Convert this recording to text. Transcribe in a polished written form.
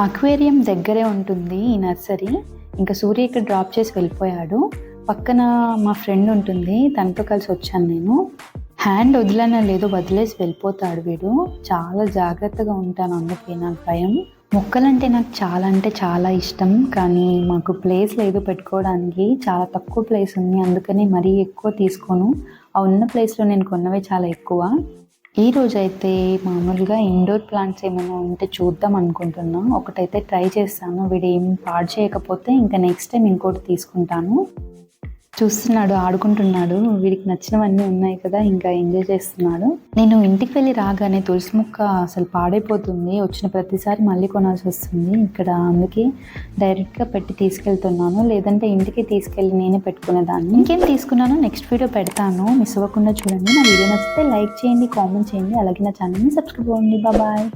Aquarium దగ్గరే ఉంటుంది ఈ నర్సరీ. ఇంకా సూర్య ఇక్కడ డ్రాప్ చేసి వెళ్ళిపోయాడు. పక్కన మా ఫ్రెండ్ ఉంటుంది, తనతో కలిసి వచ్చాను నేను. హ్యాండ్ వదిలేనా లేదో వదిలేసి వెళ్ళిపోతాడు వీడు. చాలా జాగ్రత్తగా ఉంటాను, అందుకే నాకు భయం. మొక్కలంటే నాకు చాలా అంటే చాలా ఇష్టం, కానీ మాకు ప్లేస్ లేదు పెట్టుకోవడానికి. చాలా తక్కువ ప్లేస్ ఉంది, అందుకని మరీ ఎక్కువ తీసుకోను. ఆ ఉన్న ప్లేస్లో నేను కొన్నవే చాలా ఎక్కువ. ఈ రోజైతే మామూలుగా ఇండోర్ ప్లాంట్స్ ఏమైనా ఉంటే చూద్దాం అనుకుంటున్నా. ఒకటైతే ట్రై చేస్తాను, వీడు ఏం పాడు చేయకపోతే ఇంకా నెక్స్ట్ టైం ఇంకోటి తీసుకుంటాను. చూస్తున్నాడు, ఆడుకుంటున్నాడు. వీడికి నచ్చినవన్నీ ఉన్నాయి కదా, ఇంకా ఎంజాయ్ చేస్తున్నాడు. నేను ఇంటికి వెళ్ళి రాగానే తులసి మొక్క అసలు పాడైపోతుంది. వచ్చిన ప్రతిసారి మళ్ళీ కొనాల్సి వస్తుంది ఇక్కడ, అందుకే డైరెక్ట్గా పెట్టి తీసుకెళ్తున్నాను. లేదంటే ఇంటికి తీసుకెళ్ళి నేనే పెట్టుకునేదాన్ని. ఇంకేం తీసుకున్నానో నెక్స్ట్ వీడియో పెడతాను, మిస్ అవ్వకుండా చూడండి. నా వీడియో నచ్చితే లైక్ చేయండి, కామెంట్ చేయండి, అలాగే నా ఛానల్ని సబ్స్క్రైబ్ అవ్వండి. బాయ్.